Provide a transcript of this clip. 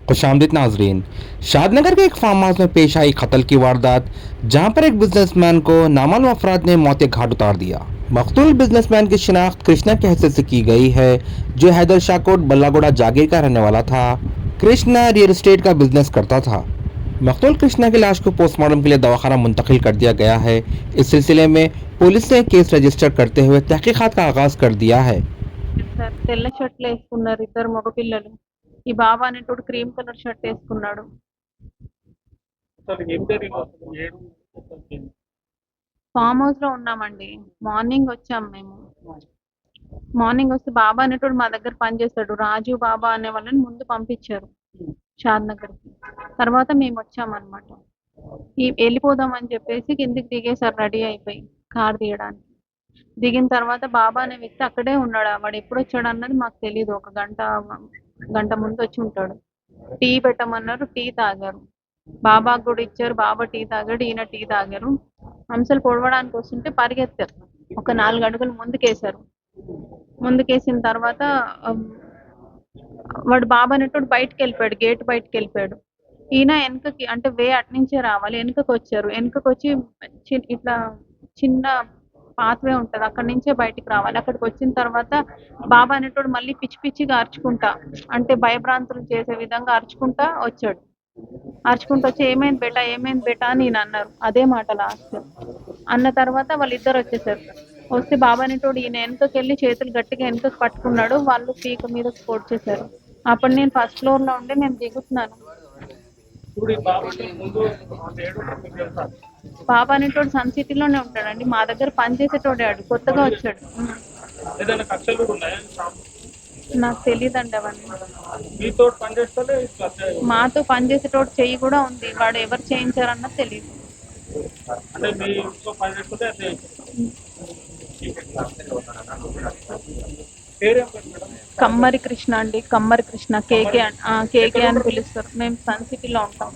खुशामदीद नाजरीन। शादनगर के एक फार्म हाउस में पेश आई कत्ल की वारदात, जहां पर एक बिजनेसमैन को नामालूम अफराद ने मौत घाट उतार दिया। मकतूल बिजनेसमैन की शिनाख्त कृष्णा के हैसियत से की गई है, जो हैदर शाहकोट बल्लागोड़ा जागीर का रहने वाला था। कृष्णा रियल एस्टेट का बिजनेस करता था। मकतूल कृष्णा की लाश को पोस्टमार्टम के लिए दवाखाना मुंतकिल कर दिया गया है। इस सिलसिले में पुलिस ने केस रजिस्टर करते हुए तहकीकात का आगाज कर दिया है। సార్ తెల్ల షర్ట్లు వేసుకున్నారు ఇద్దరు మగపిల్లలు. ఈ బాబా అనేటోడు క్రీమ్ కలర్ షర్ట్ వేసుకున్నాడు. ఫామ్ హౌస్ లో ఉన్నామండి. మార్నింగ్ వచ్చాం మేము. మార్నింగ్ వస్తే బాబా అనేటోడు మా దగ్గర పనిచేస్తాడు. రాజు బాబా అనే వాళ్ళని ముందు పంపించారు షాద్ నగర్ కి. తర్వాత మేము వచ్చామన్నమాట. వెళ్ళిపోదాం అని చెప్పేసి కిందికి దిగేసారు రెడీ అయిపోయి కార్ తీయడానికి. దిగిన తర్వాత బాబా అనే వ్యక్తి అక్కడే ఉన్నాడు. వాడు ఎప్పుడు వచ్చాడు అన్నది మాకు తెలియదు. ఒక గంట ముందు వచ్చి ఉంటాడు. టీ పెట్టమన్నారు, టీ తాగారు. బాబాకు కూడా ఇచ్చారు. బాబా టీ తాగాడు, ఈయన టీ తాగారు. హంసలు పొడవడానికి వస్తుంటే పరిగెత్తారు. ఒక 4 అడుగులు ముందుకేశారు. ముందుకేసిన తర్వాత వాడు బాబా అనేటోడు బయటకు వెళ్ళిపోయాడు, గేట్ బయటకు వెళ్ళిపోయాడు. ఈయన వెనకకి అంటే అట్నుంచే రావాలి, వెనకకి వచ్చారు. వెనకకి వచ్చి ఇట్లా చిన్న పాత్వే ఉంటది, అక్కడి నుంచే బయటికి రావాలి. అక్కడికి వచ్చిన తర్వాత బాబా అనేటోడు మళ్ళీ పిచ్చి పిచ్చిగా అరుచుకుంటా, అంటే భయభ్రాంతులు చేసే విధంగా అరుచుకుంటా వచ్చాడు. అరుచుకుంటూ వచ్చి ఏమైంది బేటా అని నేను అన్నారు. అదే మాట లాస్ట్ అన్న తర్వాత వాళ్ళిద్దరు వచ్చేసారు. వస్తే బాబా అనేటోడు ఈయన వెనకకి వెళ్ళి చేతులు గట్టిగా వెనకకి పట్టుకున్నాడు. వాళ్ళు పీక మీద స్పోర్ట్ చేశారు. అప్పుడు నేను ఫస్ట్ ఫ్లోర్ లో ఉండి నేను దిగుతున్నాను. బాబా అనేటోడు సన్ సిటీలోనే ఉంటాడండి. మా దగ్గర పనిచేసేటోడే, కొత్తగా వచ్చాడు. నాకు తెలియదండి అవన్నీ. మాతో పనిచేసేటోడు చెయ్యి కూడా ఉంది. వాడు ఎవరు చేయించారన్నది తెలియదు. కమ్మరి కృష్ణ అండి, కమ్మరి కృష్ణ. కేకే కేకే అని పిలుస్తారు. మేము సన్ సిటీలో ఉంటాం.